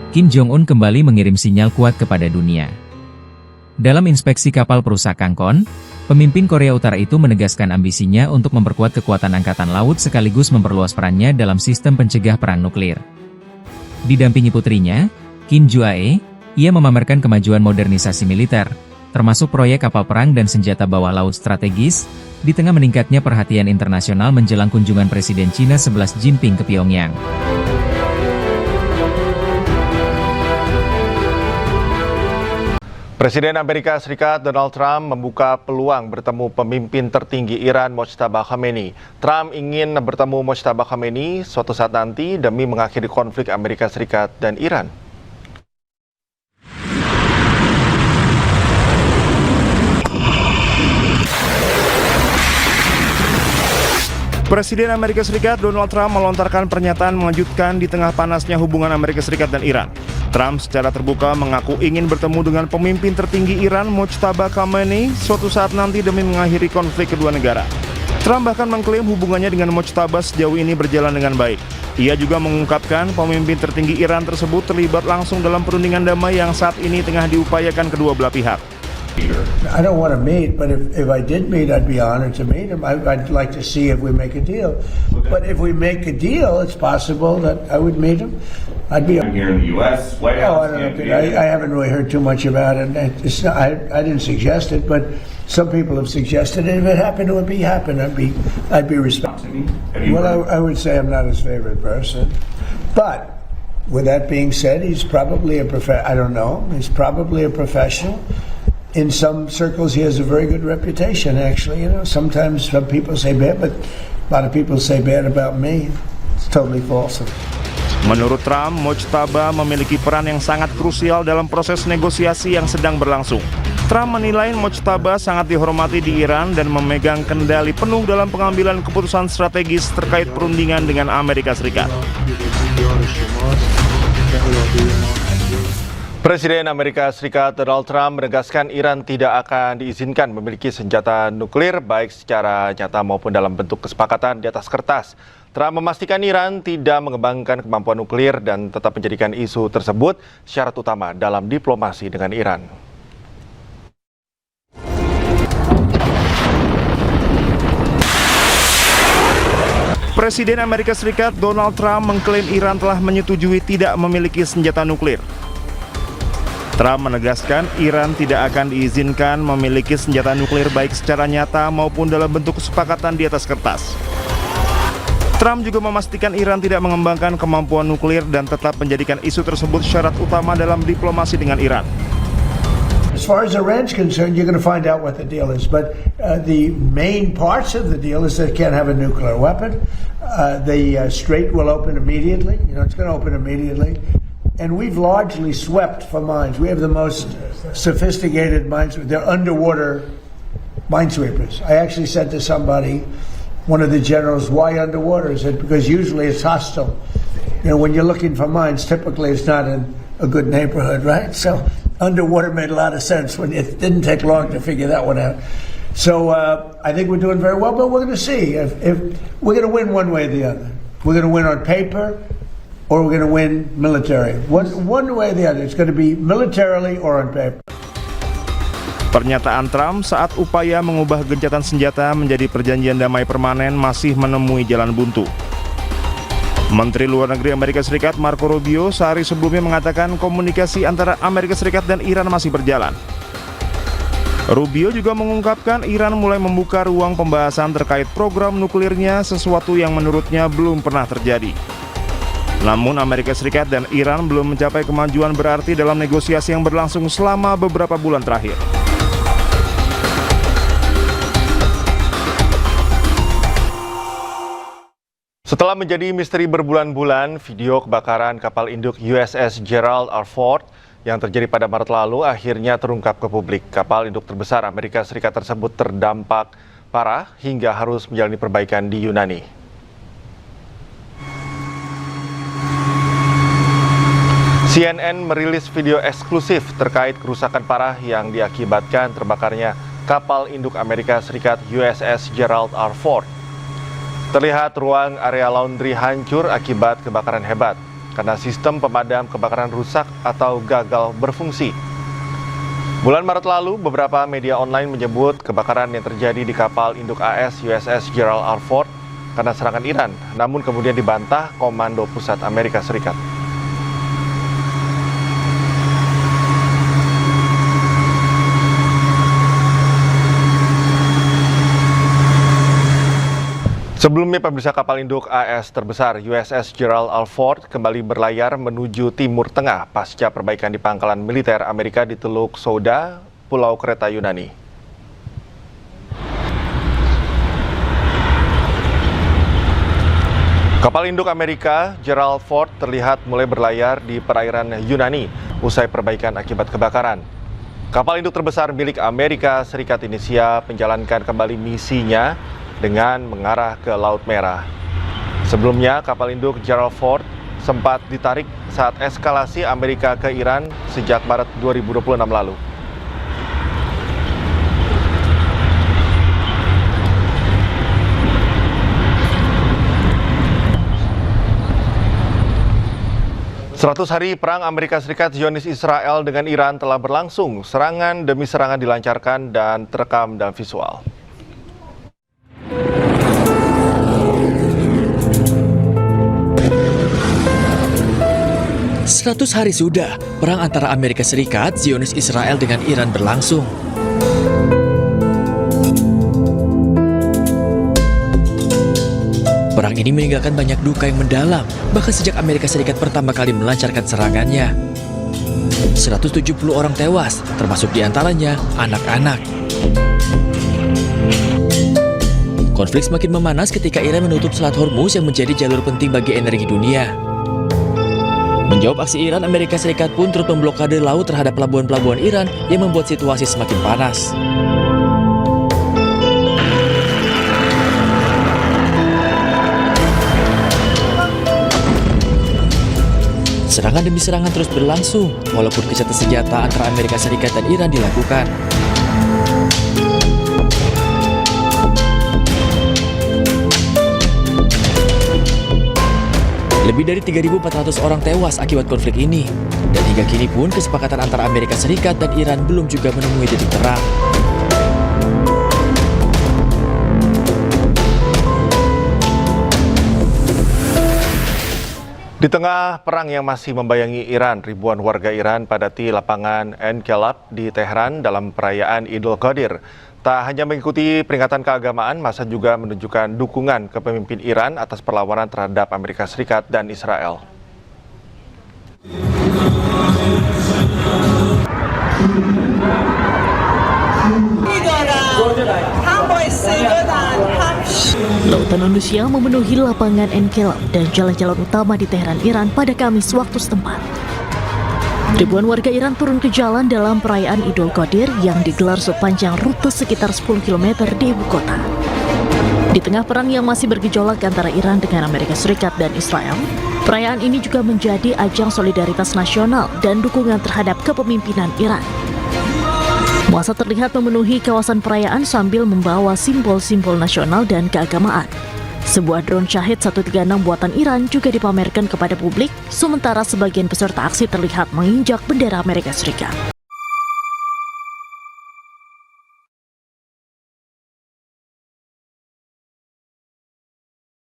Kim Jong-un kembali mengirim sinyal kuat kepada dunia. Dalam inspeksi kapal perusak Kangkon, pemimpin Korea Utara itu menegaskan ambisinya untuk memperkuat kekuatan angkatan laut sekaligus memperluas perannya dalam sistem pencegah perang nuklir. Didampingi putrinya, Kim Joo-ae, ia memamerkan kemajuan modernisasi militer, termasuk proyek kapal perang dan senjata bawah laut strategis, di tengah meningkatnya perhatian internasional menjelang kunjungan Presiden Cina 11 Jinping ke Pyongyang. Presiden Amerika Serikat Donald Trump membuka peluang bertemu pemimpin tertinggi Iran Mojtaba Khamenei. Trump ingin bertemu Mojtaba Khamenei suatu saat nanti demi mengakhiri konflik Amerika Serikat dan Iran. Presiden Amerika Serikat Donald Trump melontarkan pernyataan mengejutkan di tengah panasnya hubungan Amerika Serikat dan Iran. Trump secara terbuka mengaku ingin bertemu dengan pemimpin tertinggi Iran Mojtaba Khamenei suatu saat nanti demi mengakhiri konflik kedua negara. Trump bahkan mengklaim hubungannya dengan Mojtaba sejauh ini berjalan dengan baik. Ia juga mengungkapkan pemimpin tertinggi Iran tersebut terlibat langsung dalam perundingan damai yang saat ini tengah diupayakan kedua belah pihak. I don't want to meet, but if I did meet, I'd be honored to meet him. I'd like to see if we make a deal. Okay. But if we make a deal, it's possible that I would meet him. I'd be here in the U.S. White House. I don't know. I haven't really heard too much about it. It's not, I didn't suggest it, but some people have suggested it. If it happened, it would happen. I'd be respectful. Well, I would say I'm not his favorite person, but with that being said, he's probably I don't know. He's probably a professional. In some circles, he has a very good reputation, actually. You know, sometimes some people say bad, but a lot of people say bad about me. It's totally false. Menurut Trump, Mojtaba memiliki peran yang sangat krusial dalam proses negosiasi yang sedang berlangsung. Trump menilai Mojtaba sangat dihormati di Iran dan memegang kendali penuh dalam pengambilan keputusan strategis terkait perundingan dengan Amerika Serikat. Presiden Amerika Serikat Donald Trump menegaskan Iran tidak akan diizinkan memiliki senjata nuklir baik secara nyata maupun dalam bentuk kesepakatan di atas kertas. Trump memastikan Iran tidak mengembangkan kemampuan nuklir dan tetap menjadikan isu tersebut syarat utama dalam diplomasi dengan Iran. Presiden Amerika Serikat Donald Trump mengklaim Iran telah menyetujui tidak memiliki senjata nuklir. Trump menegaskan Iran tidak akan diizinkan memiliki senjata nuklir baik secara nyata maupun dalam bentuk kesepakatan di atas kertas. Trump juga memastikan Iran tidak mengembangkan kemampuan nuklir dan tetap menjadikan isu tersebut syarat utama dalam diplomasi dengan Iran. As far as Iran's concerned, you're going to find out what the deal is. But the main parts of the deal is that it can't have a nuclear weapon. The Strait will open immediately. You know, it's going to open immediately. And we've largely swept for mines. We have the most sophisticated mines. They're underwater minesweepers. I actually said to somebody, one of the generals, why underwater? He said, because usually it's hostile. You know, when you're looking for mines, typically it's not in a good neighborhood, right? So underwater made a lot of sense. When it didn't take long to figure that one out. So I think we're doing very well, but we're going to see if we're going to win one way or the other. We're going to win on paper, or we're going to win military. One way or the other. It's going to be militarily or on paper. Pernyataan Trump saat upaya mengubah gencatan senjata menjadi perjanjian damai permanen masih menemui jalan buntu. Menteri Luar Negeri Amerika Serikat Marco Rubio sehari sebelumnya mengatakan komunikasi antara Amerika Serikat dan Iran masih berjalan. Rubio juga mengungkapkan Iran mulai membuka ruang pembahasan terkait program nuklirnya, sesuatu yang menurutnya belum pernah terjadi. Namun Amerika Serikat dan Iran belum mencapai kemajuan berarti dalam negosiasi yang berlangsung selama beberapa bulan terakhir. Setelah menjadi misteri berbulan-bulan, video kebakaran kapal induk USS Gerald R. Ford yang terjadi pada Maret lalu akhirnya terungkap ke publik. Kapal induk terbesar Amerika Serikat tersebut terdampak parah hingga harus menjalani perbaikan di Yunani. CNN merilis video eksklusif terkait kerusakan parah yang diakibatkan terbakarnya kapal induk Amerika Serikat USS Gerald R. Ford. Terlihat ruang area laundry hancur akibat kebakaran hebat. karena sistem pemadam kebakaran rusak atau gagal berfungsi. Bulan Maret lalu, beberapa media online menyebut kebakaran yang terjadi di kapal induk AS USS Gerald R. Ford karena serangan Iran, namun kemudian dibantah Komando Pusat Amerika Serikat. Sebelumnya, pemirsa, kapal induk AS terbesar USS Gerald R. Ford kembali berlayar menuju Timur Tengah pasca perbaikan di pangkalan militer Amerika di Teluk Souda, Pulau Kreta Yunani. Kapal induk Amerika Gerald Ford terlihat mulai berlayar di perairan Yunani usai perbaikan akibat kebakaran. Kapal induk terbesar milik Amerika Serikat ini siap menjalankan kembali misinya dengan mengarah ke Laut Merah. Sebelumnya, kapal induk Gerald Ford sempat ditarik saat eskalasi Amerika ke Iran sejak Maret 2026 lalu. Seratus hari perang Amerika Serikat Zionis Israel dengan Iran telah berlangsung. Serangan demi serangan dilancarkan dan terekam dalam visual. Seratus hari sudah, perang antara Amerika Serikat, Zionis Israel dengan Iran berlangsung. Perang ini meninggalkan banyak duka yang mendalam, bahkan sejak Amerika Serikat pertama kali melancarkan serangannya. 170 orang tewas, termasuk diantaranya anak-anak. Konflik semakin memanas ketika Iran menutup Selat Hormuz yang menjadi jalur penting bagi energi dunia. Menjawab aksi Iran, Amerika Serikat pun turut memblokade laut terhadap pelabuhan-pelabuhan Iran yang membuat situasi semakin panas. Serangan demi serangan terus berlangsung, walaupun gencatan senjata antara Amerika Serikat dan Iran dilakukan. Lebih dari 3.400 orang tewas akibat konflik ini. Dan hingga kini pun kesepakatan antara Amerika Serikat dan Iran belum juga menemui titik terang. Di tengah perang yang masih membayangi Iran, ribuan warga Iran padati lapangan Enkelab di Teheran dalam perayaan Idul Qadir. Tak hanya mengikuti peringatan keagamaan, massa juga menunjukkan dukungan ke pemimpin Iran atas perlawanan terhadap Amerika Serikat dan Israel. Lautan manusia memenuhi lapangan Enkelab dan jalan-jalan utama di Teheran, Iran pada Kamis waktu setempat. Ribuan warga Iran turun ke jalan dalam perayaan Idul Qadir yang digelar sepanjang rute sekitar 10 km di ibu kota. Di tengah perang yang masih bergejolak antara Iran dengan Amerika Serikat dan Israel, perayaan ini juga menjadi ajang solidaritas nasional dan dukungan terhadap kepemimpinan Iran. Massa terlihat memenuhi kawasan perayaan sambil membawa simbol-simbol nasional dan keagamaan. Sebuah drone Shahid 136 buatan Iran juga dipamerkan kepada publik, sementara sebagian peserta aksi terlihat menginjak bendera Amerika Serikat.